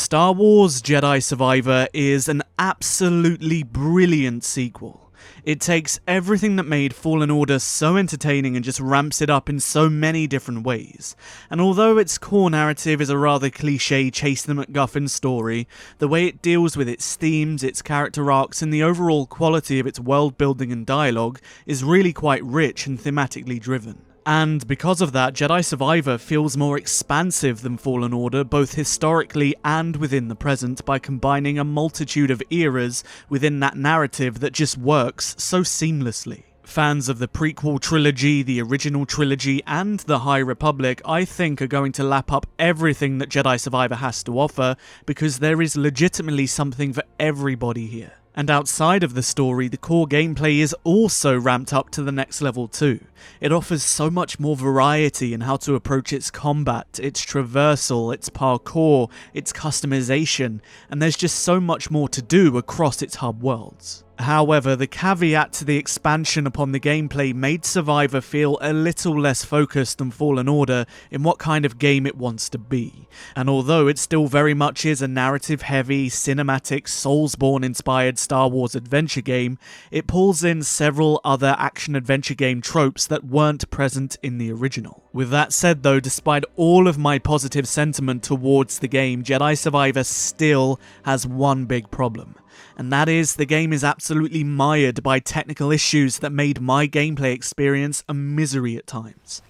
Star Wars Jedi Survivor is an absolutely brilliant sequel. It takes everything that made Fallen Order so entertaining and just ramps it up in so many different ways. And although its core narrative is a rather cliché chase the MacGuffin story, the way it deals with its themes, its character arcs, and the overall quality of its world building and dialogue is really quite rich and thematically driven. And because of that, Jedi Survivor feels more expansive than Fallen Order, both historically and within the present, by combining a multitude of eras within that narrative that just works so seamlessly. Fans of the prequel trilogy, the original trilogy, and the High Republic, I think, are going to lap up everything that Jedi Survivor has to offer, because there is legitimately something for everybody here. And outside of the story, the core gameplay is also ramped up to the next level too. It offers so much more variety in how to approach its combat, its traversal, its parkour, its customization, and there's just so much more to do across its hub worlds. However, the caveat to the expansion upon the gameplay made Survivor feel a little less focused than Fallen Order in what kind of game it wants to be. And although it still very much is a narrative-heavy, cinematic, Soulsborne-inspired Star Wars adventure game, it pulls in several other action-adventure game tropes that weren't present in the original. With that said though, despite all of my positive sentiment towards the game, Jedi Survivor still has one big problem. And that is, the game is absolutely mired by technical issues that made my gameplay experience a misery at times.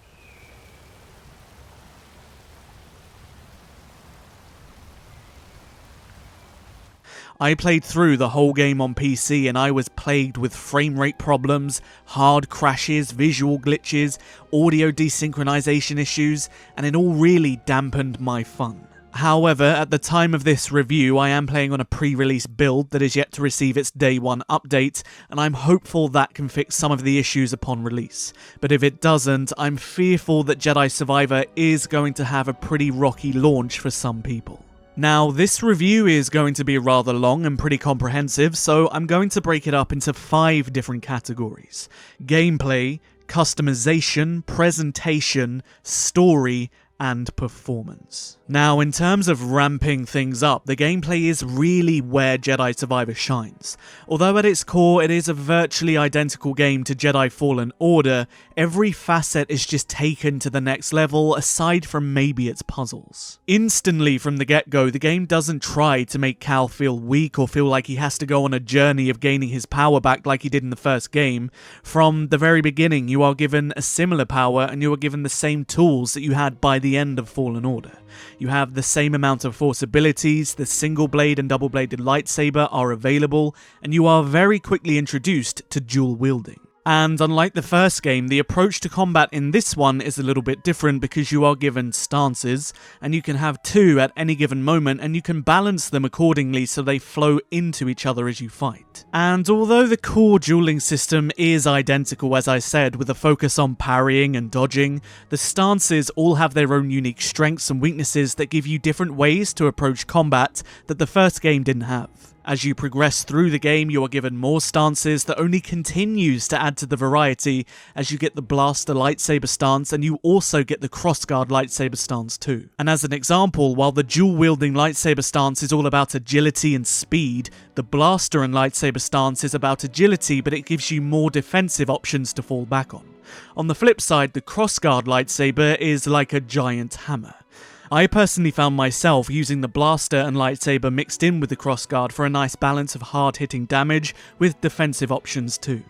I played through the whole game on PC and I was plagued with frame rate problems, hard crashes, visual glitches, audio desynchronization issues, and it all really dampened my fun. However, at the time of this review, I am playing on a pre-release build that is yet to receive its day one update, and I'm hopeful that can fix some of the issues upon release. But if it doesn't, I'm fearful that Jedi Survivor is going to have a pretty rocky launch for some people. Now, this review is going to be rather long and pretty comprehensive, so I'm going to break it up into 5 different categories: gameplay, customization, presentation, story, and performance. Now, in terms of ramping things up, the gameplay is really where Jedi Survivor shines. Although at its core it is a virtually identical game to Jedi Fallen Order, every facet is just taken to the next level aside from maybe its puzzles. Instantly from the get-go, the game doesn't try to make Cal feel weak or feel like he has to go on a journey of gaining his power back like he did in the first game. From the very beginning, you are given a similar power and you are given the same tools that you had by the end of Fallen Order. You have the same amount of force abilities, the single blade and double bladed lightsaber are available, and you are very quickly introduced to dual wielding. And unlike the first game, the approach to combat in this one is a little bit different because you are given stances, and you can have 2 at any given moment, and you can balance them accordingly so they flow into each other as you fight. And although the core dueling system is identical, as I said, with a focus on parrying and dodging, the stances all have their own unique strengths and weaknesses that give you different ways to approach combat that the first game didn't have. As you progress through the game, you are given more stances that only continues to add to the variety as you get the blaster lightsaber stance, and you also get the crossguard lightsaber stance too. And as an example, while the dual-wielding lightsaber stance is all about agility and speed, the blaster and lightsaber stance is about agility, but it gives you more defensive options to fall back on. On the flip side, the crossguard lightsaber is like a giant hammer. I personally found myself using the blaster and lightsaber mixed in with the crossguard for a nice balance of hard-hitting damage with defensive options too.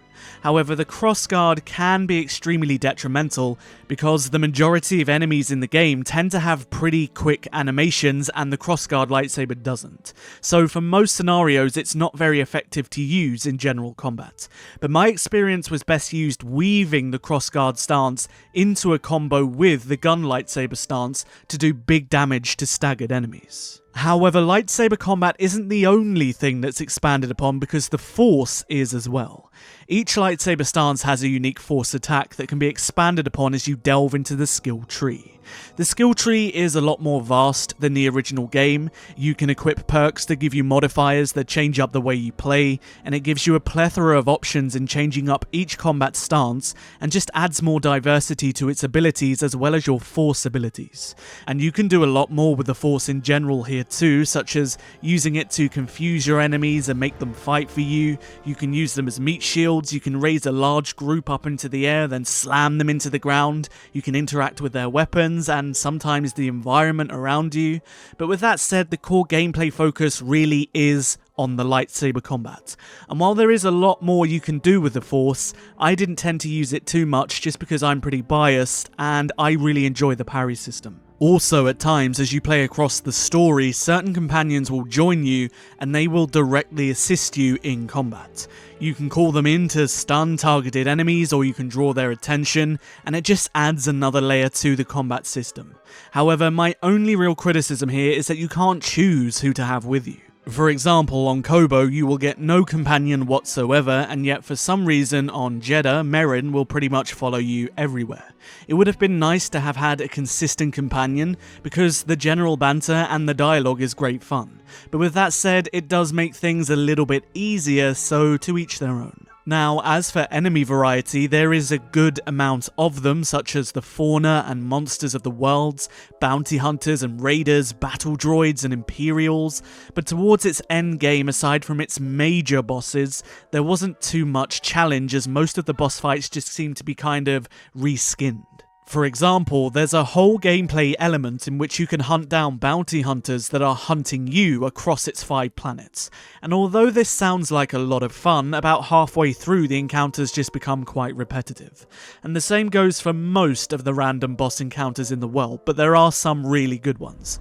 However, the crossguard can be extremely detrimental because the majority of enemies in the game tend to have pretty quick animations and the crossguard lightsaber doesn't. So for most scenarios it's not very effective to use in general combat. But my experience was best used weaving the crossguard stance into a combo with the gun lightsaber stance to do big damage to staggered enemies. However, lightsaber combat isn't the only thing that's expanded upon because the Force is as well. Each lightsaber stance has a unique Force attack that can be expanded upon as you delve into the skill tree. The skill tree is a lot more vast than the original game. You can equip perks that give you modifiers that change up the way you play, and it gives you a plethora of options in changing up each combat stance and just adds more diversity to its abilities as well as your force abilities. And you can do a lot more with the force in general here too, such as using it to confuse your enemies and make them fight for you. You can use them as meat shields, you can raise a large group up into the air, then slam them into the ground. You can interact with their weapons and sometimes the environment around you. But with that said, the core gameplay focus really is on the lightsaber combat. And while there is a lot more you can do with the Force, I didn't tend to use it too much just because I'm pretty biased and I really enjoy the parry system. Also, at times, as you play across the story, certain companions will join you and they will directly assist you in combat. You can call them in to stun targeted enemies, or you can draw their attention, and it just adds another layer to the combat system. However, my only real criticism here is that you can't choose who to have with you. For example, on Koboh, you will get no companion whatsoever, and yet for some reason on Jedha, Merrin will pretty much follow you everywhere. It would have been nice to have had a consistent companion, because the general banter and the dialogue is great fun. But with that said, it does make things a little bit easier, so to each their own. Now, as for enemy variety, there is a good amount of them, such as the fauna and monsters of the worlds, bounty hunters and raiders, battle droids and imperials, but towards its end game, aside from its major bosses, there wasn't too much challenge, as most of the boss fights just seemed to be kind of reskinned. For example, there's a whole gameplay element in which you can hunt down bounty hunters that are hunting you across its 5 planets. And although this sounds like a lot of fun, about halfway through the encounters just become quite repetitive. And the same goes for most of the random boss encounters in the world, but there are some really good ones.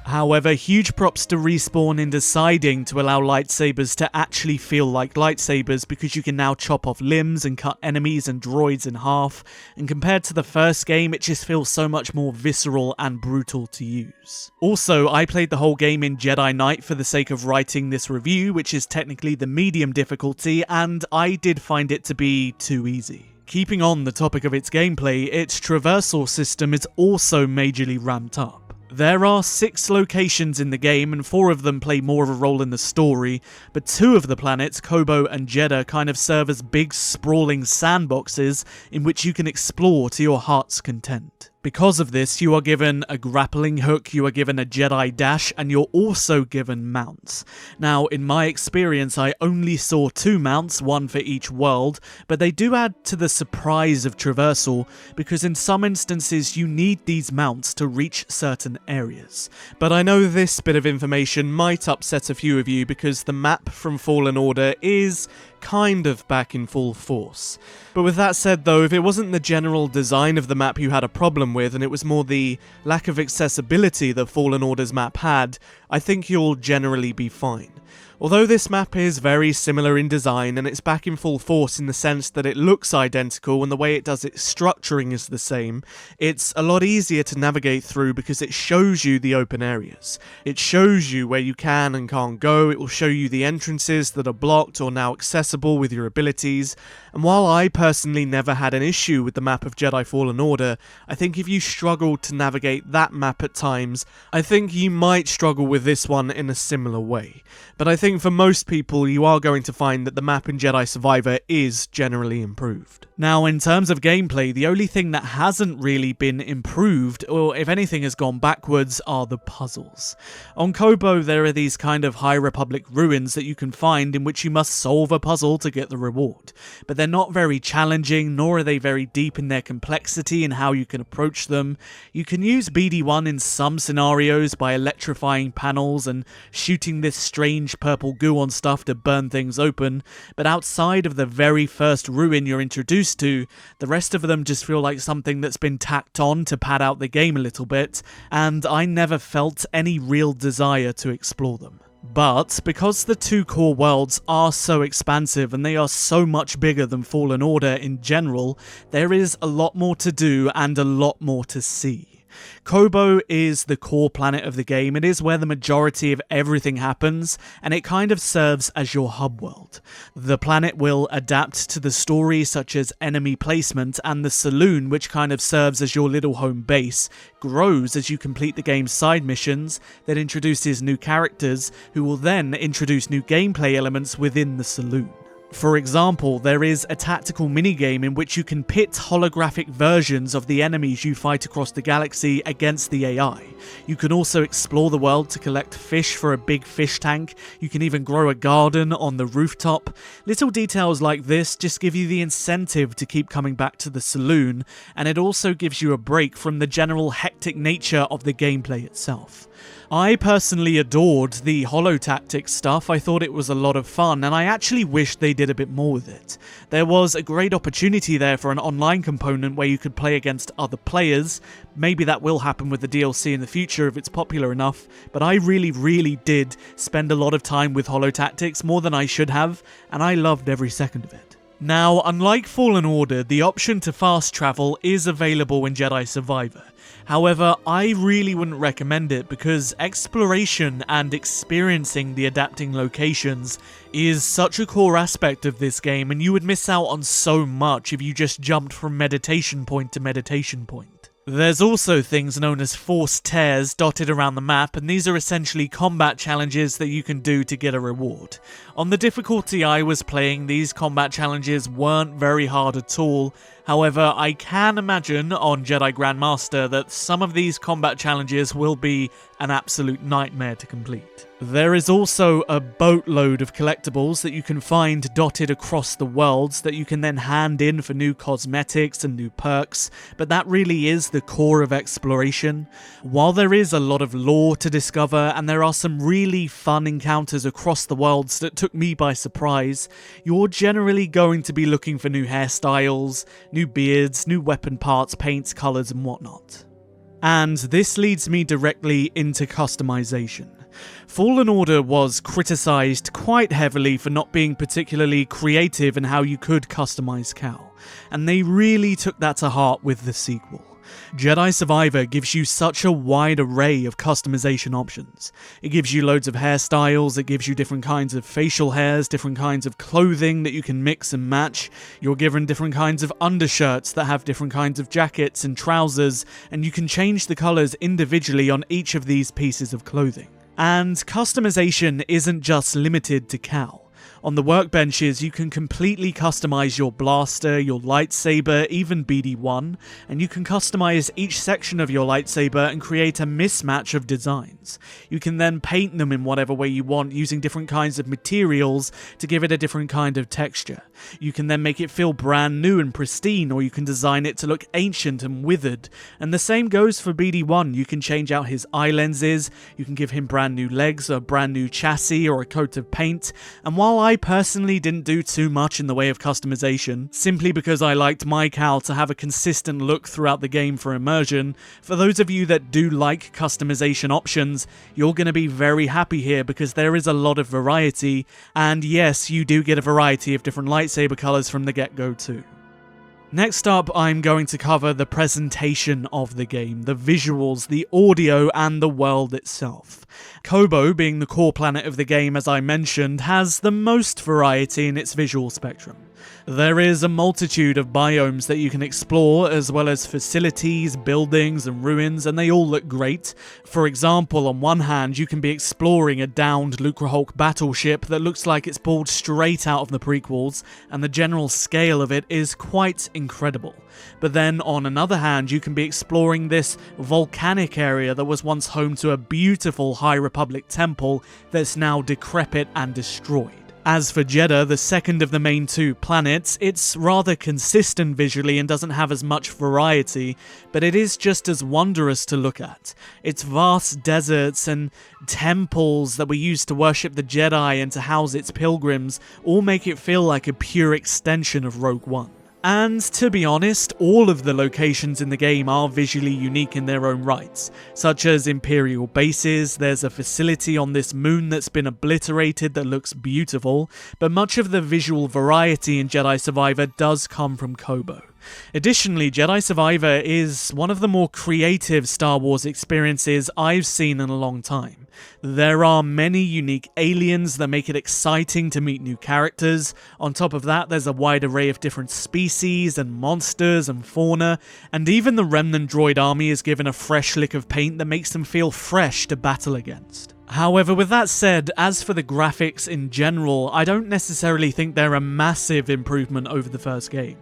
However, huge props to Respawn in deciding to allow lightsabers to actually feel like lightsabers, because you can now chop off limbs and cut enemies and droids in half, and compared to the first game, it just feels so much more visceral and brutal to use. Also, I played the whole game in Jedi Knight for the sake of writing this review, which is technically the medium difficulty, and I did find it to be too easy. Keeping on the topic of its gameplay, its traversal system is also majorly ramped up. There are 6 locations in the game, and 4 of them play more of a role in the story, but 2 of the planets, Koboh and Jedha, kind of serve as big sprawling sandboxes in which you can explore to your heart's content. Because of this, you are given a grappling hook, you are given a Jedi dash, and you're also given mounts. Now, in my experience, I only saw 2 mounts, one for each world, but they do add to the surprise of traversal, because in some instances you need these mounts to reach certain areas. But I know this bit of information might upset a few of you, because the map from Fallen Order is kind of back in full force. But with that said though, if it wasn't the general design of the map you had a problem with, and it was more the lack of accessibility that Fallen Order's map had, I think you'll generally be fine. Although this map is very similar in design, and it's back in full force in the sense that it looks identical and the way it does its structuring is the same, it's a lot easier to navigate through because it shows you the open areas. It shows you where you can and can't go, it will show you the entrances that are blocked or now accessible with your abilities, and while I personally never had an issue with the map of Jedi Fallen Order, I think if you struggled to navigate that map at times, I think you might struggle with this one in a similar way. But I think for most people, you are going to find that the map in Jedi Survivor is generally improved. Now, in terms of gameplay, the only thing that hasn't really been improved, or if anything has gone backwards, are the puzzles. On Koboh, there are these kind of High Republic ruins that you can find in which you must solve a puzzle to get the reward. But they're not very challenging, nor are they very deep in their complexity and how you can approach them. You can use BD1 in some scenarios by electrifying panels and shooting this strange purple goo on stuff to burn things open, but outside of the very first ruin you're introduced to, the rest of them just feel like something that's been tacked on to pad out the game a little bit, and I never felt any real desire to explore them. But because the 2 core worlds are so expansive and they are so much bigger than Fallen Order in general, there is a lot more to do and a lot more to see. Koboh is the core planet of the game. It is where the majority of everything happens, and it kind of serves as your hub world. The planet will adapt to the story, such as enemy placement, and the saloon, which kind of serves as your little home base, grows as you complete the game's side missions that introduces new characters who will then introduce new gameplay elements within the saloon. For example, there is a tactical minigame in which you can pit holographic versions of the enemies you fight across the galaxy against the AI. You can also explore the world to collect fish for a big fish tank. You can even grow a garden on the rooftop. Little details like this just give you the incentive to keep coming back to the saloon, and it also gives you a break from the general hectic nature of the gameplay itself. I personally adored the holotactics stuff. I thought it was a lot of fun, and I actually wished they did a bit more with it. There was a great opportunity there for an online component where you could play against other players. Maybe that will happen with the DLC in the future if it's popular enough, but I really did spend a lot of time with holotactics, more than I should have, and I loved every second of it. Now, unlike Fallen Order, the option to fast travel is available in Jedi Survivor. However, I really wouldn't recommend it because exploration and experiencing the adapting locations is such a core aspect of this game, and you would miss out on so much if you just jumped from meditation point to meditation point. There's also things known as Force Tears dotted around the map, and these are essentially combat challenges that you can do to get a reward. On the difficulty I was playing, these combat challenges weren't very hard at all. However, I can imagine on Jedi Grandmaster that some of these combat challenges will be an absolute nightmare to complete. There is also a boatload of collectibles that you can find dotted across the worlds that you can then hand in for new cosmetics and new perks, but that really is the core of exploration. While there is a lot of lore to discover and there are some really fun encounters across the worlds that took me by surprise, you're generally going to be looking for new hairstyles, new beards, new weapon parts, paints, colours and whatnot. And this leads me directly into customization. Fallen Order was criticised quite heavily for not being particularly creative in how you could customise Cal, and they really took that to heart with the sequel. Jedi Survivor gives you such a wide array of customization options. It gives you loads of hairstyles, it gives you different kinds of facial hairs, different kinds of clothing that you can mix and match. You're given different kinds of undershirts that have different kinds of jackets and trousers, and you can change the colours individually on each of these pieces of clothing. And customization isn't just limited to Cal. On the workbenches, you can completely customize your blaster, your lightsaber, even BD-1, and you can customize each section of your lightsaber and create a mismatch of designs. You can then paint them in whatever way you want using different kinds of materials to give it a different kind of texture. You can then make it feel brand new and pristine, or you can design it to look ancient and withered. And the same goes for BD-1. You can change out his eye lenses, you can give him brand new legs, a brand new chassis, or a coat of paint. And while I personally didn't do too much in the way of customization, simply because I liked my Cal to have a consistent look throughout the game for immersion, for those of you that do like customization options, you're going to be very happy here because there is a lot of variety, and yes, you do get a variety of different lightsaber colours from the get-go too. Next up, I'm going to cover the presentation of the game, the visuals, the audio, and the world itself. Koboh, being the core planet of the game as I mentioned, has the most variety in its visual spectrum. There is a multitude of biomes that you can explore, as well as facilities, buildings, and ruins, and they all look great. For example, on one hand, you can be exploring a downed Lucrehulk battleship that looks like it's pulled straight out of the prequels, and the general scale of it is quite incredible. But then, on another hand, you can be exploring this volcanic area that was once home to a beautiful High Republic temple that's now decrepit and destroyed. As for Jedha, the second of the main two planets, it's rather consistent visually and doesn't have as much variety, but it is just as wondrous to look at. Its vast deserts and temples that were used to worship the Jedi and to house its pilgrims all make it feel like a pure extension of Rogue One. And to be honest, all of the locations in the game are visually unique in their own rights, such as Imperial bases. There's a facility on this moon that's been obliterated that looks beautiful, but much of the visual variety in Jedi Survivor does come from Koboh. Additionally, Jedi Survivor is one of the more creative Star Wars experiences I've seen in a long time. There are many unique aliens that make it exciting to meet new characters. On top of that, there's a wide array of different species and monsters and fauna, and even the Remnant droid army is given a fresh lick of paint that makes them feel fresh to battle against. However, with that said, as for the graphics in general, I don't necessarily think they're a massive improvement over the first game.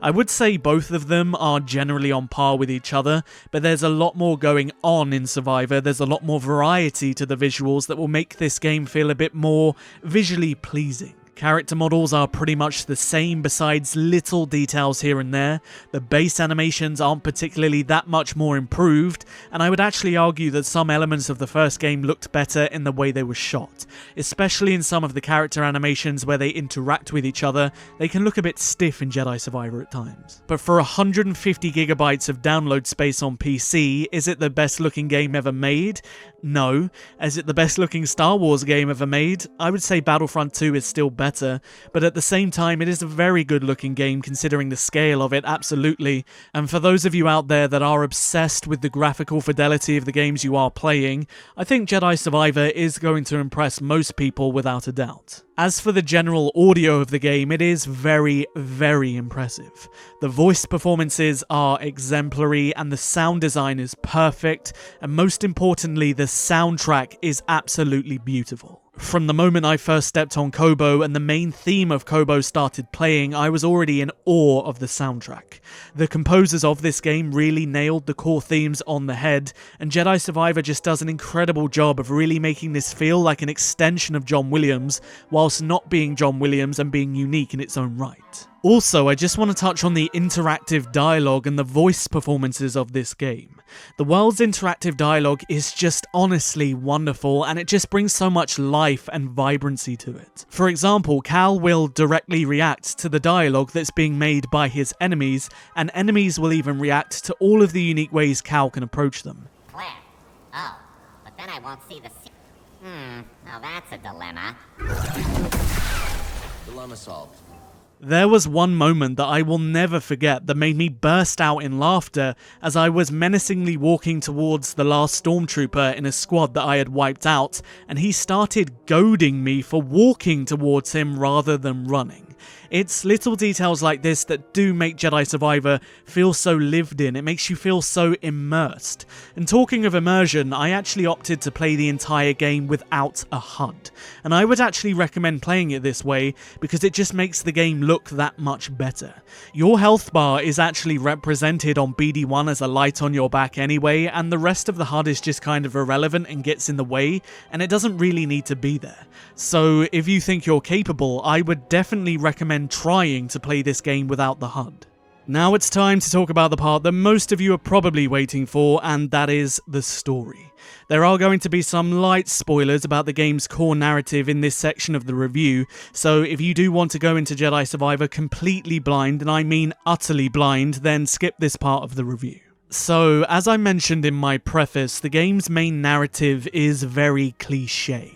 I would say both of them are generally on par with each other, but there's a lot more going on in Survivor, there's a lot more variety to the visuals that will make this game feel a bit more visually pleasing. Character models are pretty much the same besides little details here and there. The base animations aren't particularly that much more improved, and I would actually argue that some elements of the first game looked better in the way they were shot. Especially in some of the character animations where they interact with each other, they can look a bit stiff in Jedi Survivor at times. But for 150 gigabytes of download space on PC, is it the best looking game ever made? No. Is it the best looking Star Wars game ever made? I would say Battlefront 2 is still better, but at the same time it is a very good looking game considering the scale of it, absolutely. And for those of you out there that are obsessed with the graphical fidelity of the games you are playing, I think Jedi Survivor is going to impress most people without a doubt. As for the general audio of the game, it is very, very impressive. The voice performances are exemplary and the sound design is perfect, and most importantly, the soundtrack is absolutely beautiful. From the moment I first stepped on Koboh and the main theme of Koboh started playing, I was already in awe of the soundtrack. The composers of this game really nailed the core themes on the head, and Jedi Survivor just does an incredible job of really making this feel like an extension of John Williams, whilst not being John Williams and being unique in its own right. Also, I just want to touch on the interactive dialogue and the voice performances of this game. The world's interactive dialogue is just honestly wonderful, and it just brings so much life and vibrancy to it. For example, Cal will directly react to the dialogue that's being made by his enemies, and enemies will even react to all of the unique ways Cal can approach them. Claire. Oh, but then I won't see the now that's a dilemma. Dilemma solved. There was one moment that I will never forget that made me burst out in laughter as I was menacingly walking towards the last stormtrooper in a squad that I had wiped out, and he started goading me for walking towards him rather than running. It's little details like this that do make Jedi Survivor feel so lived in. It makes you feel so immersed. And talking of immersion, I actually opted to play the entire game without a HUD. And I would actually recommend playing it this way because it just makes the game look that much better. Your health bar is actually represented on BD1 as a light on your back anyway, and the rest of the HUD is just kind of irrelevant and gets in the way, and it doesn't really need to be there. So if you think you're capable, I would definitely recommend trying to play this game without the HUD. Now it's time to talk about the part that most of you are probably waiting for, and that is the story. There are going to be some light spoilers about the game's core narrative in this section of the review, so if you do want to go into Jedi Survivor completely blind, and I mean utterly blind, then skip this part of the review. So, as I mentioned in my preface, the game's main narrative is very cliché.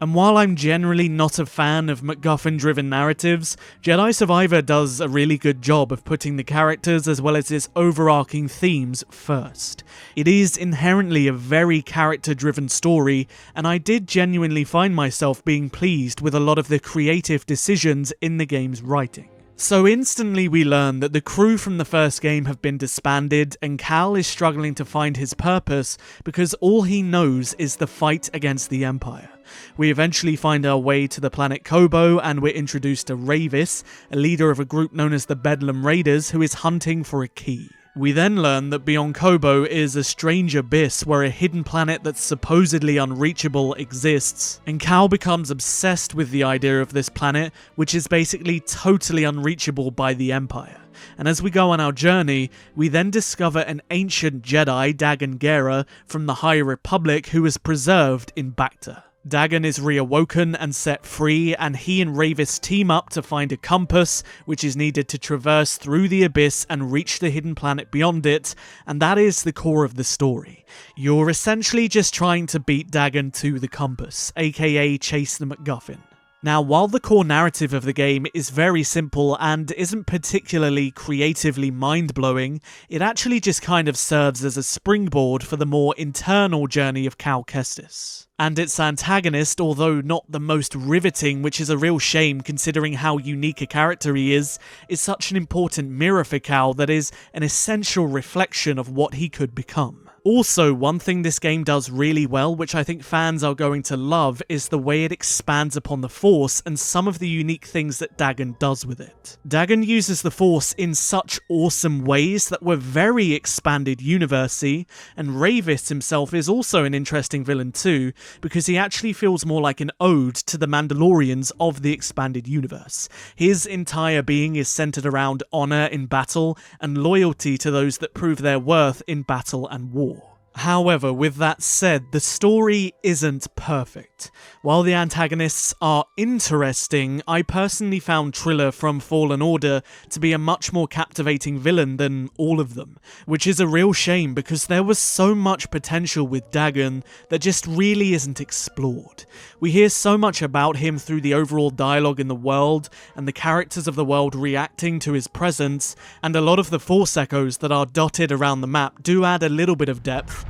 And while I'm generally not a fan of MacGuffin-driven narratives, Jedi Survivor does a really good job of putting the characters as well as its overarching themes first. It is inherently a very character-driven story, and I did genuinely find myself being pleased with a lot of the creative decisions in the game's writing. So instantly we learn that the crew from the first game have been disbanded, and Cal is struggling to find his purpose because all he knows is the fight against the Empire. We eventually find our way to the planet Koboh, and we're introduced to Rayvis, a leader of a group known as the Bedlam Raiders, who is hunting for a key. We then learn that beyond Koboh is a strange abyss where a hidden planet that's supposedly unreachable exists, and Cal becomes obsessed with the idea of this planet, which is basically totally unreachable by the Empire. And as we go on our journey, we then discover an ancient Jedi, Dagan Gera, from the High Republic who is preserved in Bacta. Dagan is reawoken and set free, and he and Rayvis team up to find a compass, which is needed to traverse through the abyss and reach the hidden planet beyond it, and that is the core of the story. You're essentially just trying to beat Dagan to the compass, aka chase the MacGuffin. Now, while the core narrative of the game is very simple and isn't particularly creatively mind-blowing, it actually just kind of serves as a springboard for the more internal journey of Cal Kestis. And its antagonist, although not the most riveting, which is a real shame considering how unique a character he is such an important mirror for Cal that is an essential reflection of what he could become. Also, one thing this game does really well, which I think fans are going to love, is the way it expands upon the Force and some of the unique things that Dagan does with it. Dagan uses the Force in such awesome ways that were very expanded universe-y, and Rayvis himself is also an interesting villain too, because he actually feels more like an ode to the Mandalorians of the expanded universe. His entire being is centered around honor in battle and loyalty to those that prove their worth in battle and war. However, with that said, the story isn't perfect. While the antagonists are interesting, I personally found Trilla from Fallen Order to be a much more captivating villain than all of them, which is a real shame because there was so much potential with Dagan that just really isn't explored. We hear so much about him through the overall dialogue in the world and the characters of the world reacting to his presence, and a lot of the Force echoes that are dotted around the map do add a little bit of depth.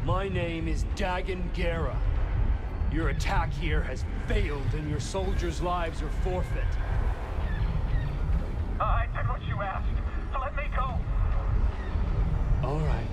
My name is Dagan Gera. Your attack here has failed and your soldiers' lives are forfeit. I did what you asked. Let me go. All right.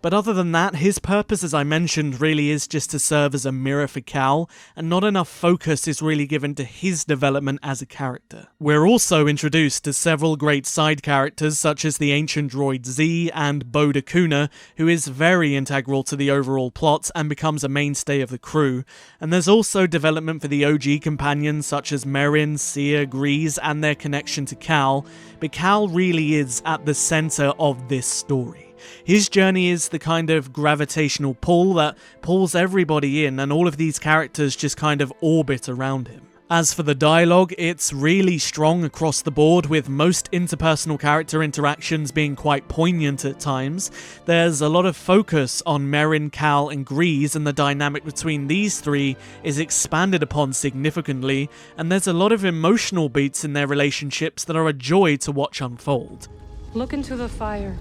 But other than that, his purpose, as I mentioned, really is just to serve as a mirror for Cal, and not enough focus is really given to his development as a character. We're also introduced to several great side characters, such as the ancient droid Z and Bo Dakuna, who is very integral to the overall plot and becomes a mainstay of the crew. And there's also development for the OG companions, such as Merrin, Cere, Greez, and their connection to Cal, but Cal really is at the center of this story. His journey is the kind of gravitational pull that pulls everybody in, and all of these characters just kind of orbit around him. As for the dialogue, it's really strong across the board, with most interpersonal character interactions being quite poignant at times. There's a lot of focus on Merrin, Cal, and Greez, and the dynamic between these three is expanded upon significantly, and there's a lot of emotional beats in their relationships that are a joy to watch unfold. Look into the fire.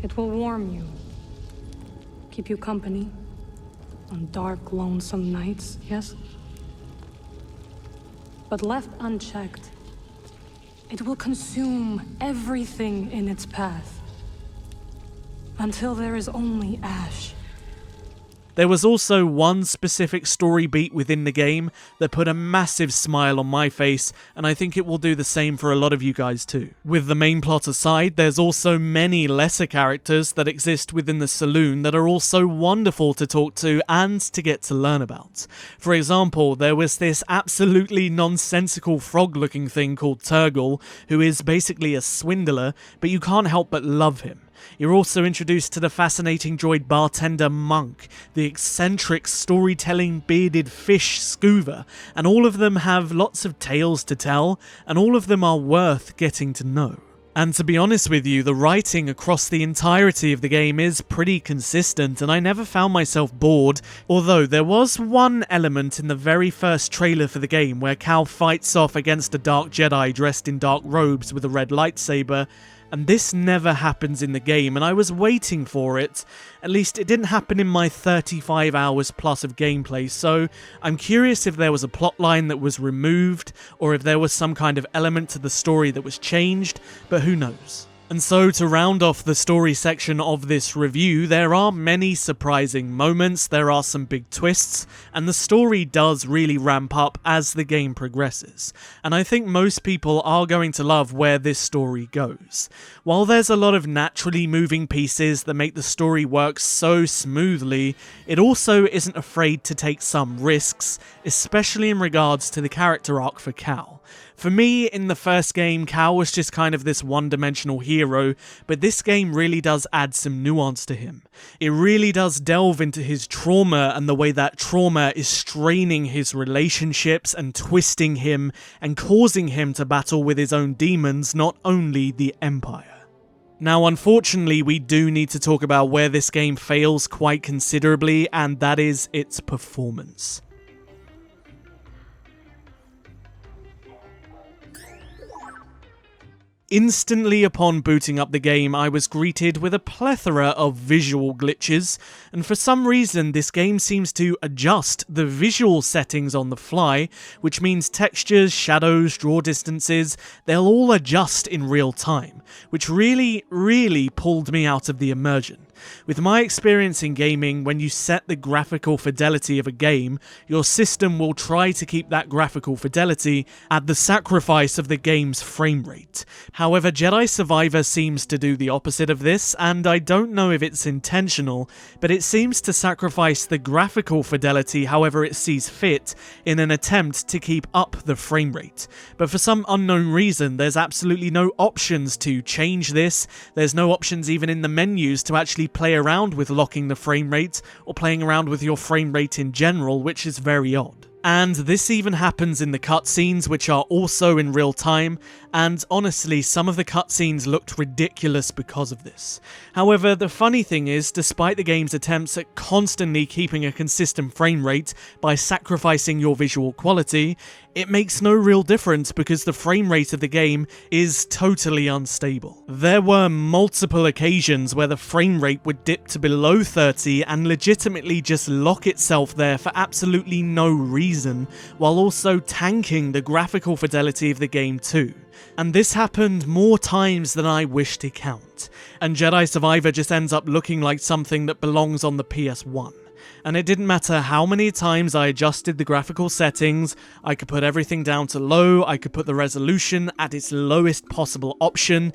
It will warm you, keep you company on dark, lonesome nights, yes? But left unchecked, it will consume everything in its path, until there is only ash. There was also one specific story beat within the game that put a massive smile on my face, and I think it will do the same for a lot of you guys too. With the main plot aside, there's also many lesser characters that exist within the saloon that are also wonderful to talk to and to get to learn about. For example, there was this absolutely nonsensical frog-looking thing called Turgle, who is basically a swindler, but you can't help but love him. You're also introduced to the fascinating droid bartender Monk, the eccentric storytelling bearded fish Scuva, and all of them have lots of tales to tell, and all of them are worth getting to know. And to be honest with you, the writing across the entirety of the game is pretty consistent, and I never found myself bored, although there was one element in the very first trailer for the game where Cal fights off against a dark Jedi dressed in dark robes with a red lightsaber, and this never happens in the game, and I was waiting for it. At least it didn't happen in my 35 hours plus of gameplay, so I'm curious if there was a plotline that was removed, or if there was some kind of element to the story that was changed, but who knows. And so, to round off the story section of this review, there are many surprising moments, there are some big twists, and the story does really ramp up as the game progresses. And I think most people are going to love where this story goes. While there's a lot of naturally moving pieces that make the story work so smoothly, it also isn't afraid to take some risks, especially in regards to the character arc for Cal. For me, in the first game, Cal was just kind of this one-dimensional hero, but this game really does add some nuance to him. It really does delve into his trauma and the way that trauma is straining his relationships and twisting him and causing him to battle with his own demons, not only the Empire. Now, unfortunately, we do need to talk about where this game fails quite considerably, and that is its performance. Instantly upon booting up the game, I was greeted with a plethora of visual glitches, and for some reason this game seems to adjust the visual settings on the fly, which means textures, shadows, draw distances, they'll all adjust in real time, which really pulled me out of the immersion. With my experience in gaming, when you set the graphical fidelity of a game, your system will try to keep that graphical fidelity at the sacrifice of the game's frame rate. However, Jedi Survivor seems to do the opposite of this, and I don't know if it's intentional, but it seems to sacrifice the graphical fidelity however it sees fit in an attempt to keep up the frame rate. But for some unknown reason, there's absolutely no options to change this, there's no options even in the menus to actually play around with locking the frame rate or playing around with your frame rate in general, which is very odd. And this even happens in the cutscenes, which are also in real time, and honestly, some of the cutscenes looked ridiculous because of this. However, the funny thing is, despite the game's attempts at constantly keeping a consistent frame rate by sacrificing your visual quality, it makes no real difference because the frame rate of the game is totally unstable. There were multiple occasions where the frame rate would dip to below 30 and legitimately just lock itself there for absolutely no reason, while also tanking the graphical fidelity of the game too. And this happened more times than I wish to count, and Jedi Survivor just ends up looking like something that belongs on the PS1. And it didn't matter how many times I adjusted the graphical settings, I could put everything down to low, I could put the resolution at its lowest possible option,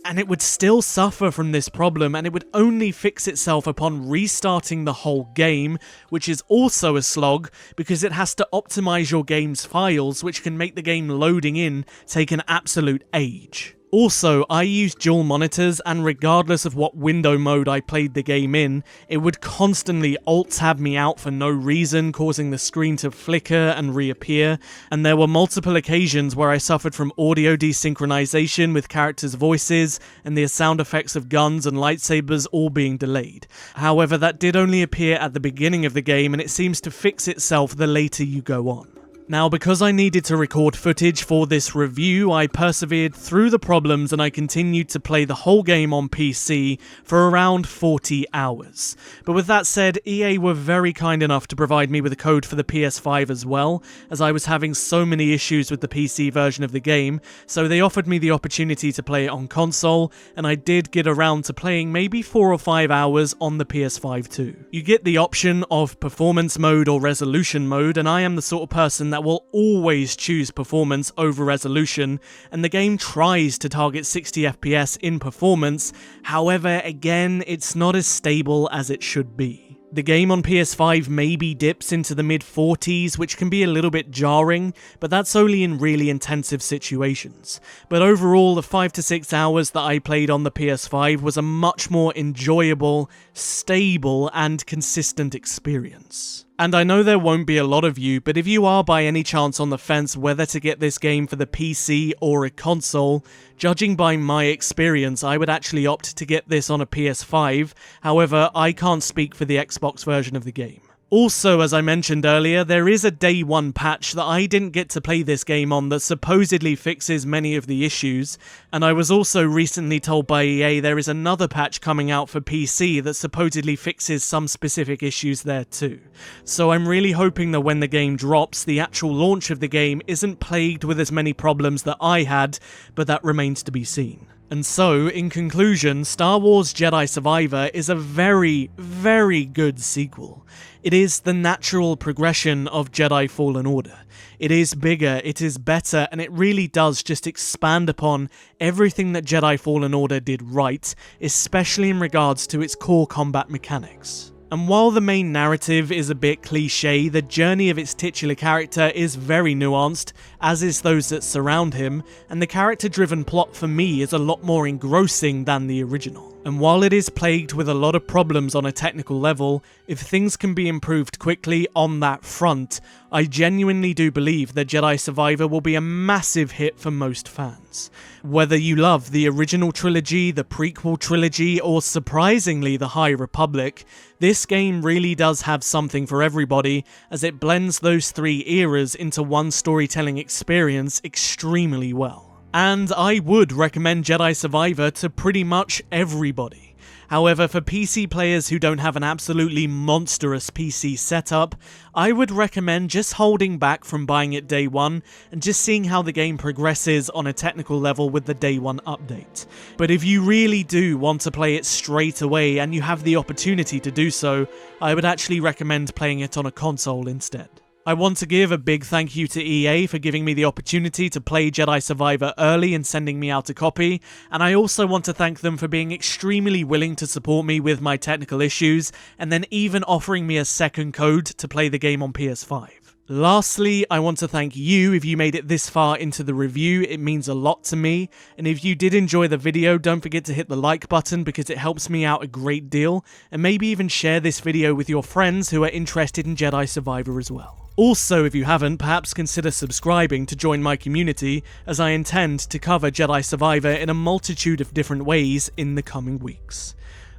and it would still suffer from this problem, and it would only fix itself upon restarting the whole game, which is also a slog because it has to optimize your game's files, which can make the game loading in take an absolute age. Also, I used dual monitors, and regardless of what window mode I played the game in, it would constantly alt-tab me out for no reason, causing the screen to flicker and reappear, and there were multiple occasions where I suffered from audio desynchronization with characters' voices, and the sound effects of guns and lightsabers all being delayed. However, that did only appear at the beginning of the game, and it seems to fix itself the later you go on. Now, because I needed to record footage for this review, I persevered through the problems and I continued to play the whole game on PC for around 40 hours. But with that said, EA were very kind enough to provide me with a code for the PS5 as well, as I was having so many issues with the PC version of the game, so they offered me the opportunity to play it on console, and I did get around to playing maybe 4 or 5 hours on the PS5 too. You get the option of performance mode or resolution mode, and I am the sort of person that will always choose performance over resolution, and the game tries to target 60 FPS in performance, however, again, it's not as stable as it should be. The game on PS5 maybe dips into the mid-40s, which can be a little bit jarring, but that's only in really intensive situations. But overall, the 5 to 6 hours that I played on the PS5 was a much more enjoyable, stable, and consistent experience. And I know there won't be a lot of you, but if you are by any chance on the fence whether to get this game for the PC or a console, judging by my experience, I would actually opt to get this on a PS5, however, I can't speak for the Xbox version of the game. Also, as I mentioned earlier, there is a day one patch that I didn't get to play this game on that supposedly fixes many of the issues, and I was also recently told by EA there is another patch coming out for PC that supposedly fixes some specific issues there too. So I'm really hoping that when the game drops, the actual launch of the game isn't plagued with as many problems that I had, but that remains to be seen. And so, in conclusion, Star Wars Jedi Survivor is a very, very good sequel. It is the natural progression of Jedi Fallen Order. It is bigger, it is better, and it really does just expand upon everything that Jedi Fallen Order did right, especially in regards to its core combat mechanics. And while the main narrative is a bit cliché, the journey of its titular character is very nuanced, as is those that surround him, and the character-driven plot for me is a lot more engrossing than the original. And while it is plagued with a lot of problems on a technical level, if things can be improved quickly on that front, I genuinely do believe that Jedi Survivor will be a massive hit for most fans. Whether you love the original trilogy, the prequel trilogy, or surprisingly the High Republic, this game really does have something for everybody, as it blends those three eras into one storytelling experience extremely well. And I would recommend Jedi Survivor to pretty much everybody. However, for PC players who don't have an absolutely monstrous PC setup, I would recommend just holding back from buying it day one and just seeing how the game progresses on a technical level with the day one update. But if you really do want to play it straight away and you have the opportunity to do so, I would actually recommend playing it on a console instead. I want to give a big thank you to EA for giving me the opportunity to play Jedi Survivor early and sending me out a copy, and I also want to thank them for being extremely willing to support me with my technical issues, and then even offering me a second code to play the game on PS5. Lastly, I want to thank you if you made it this far into the review. It means a lot to me, and if you did enjoy the video, don't forget to hit the like button because it helps me out a great deal, and maybe even share this video with your friends who are interested in Jedi Survivor as well. Also, if you haven't, perhaps consider subscribing to join my community, as I intend to cover Jedi Survivor in a multitude of different ways in the coming weeks.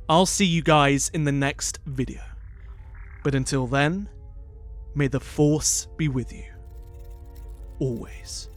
I'll see you guys in the next video. But until then, may the Force be with you. Always.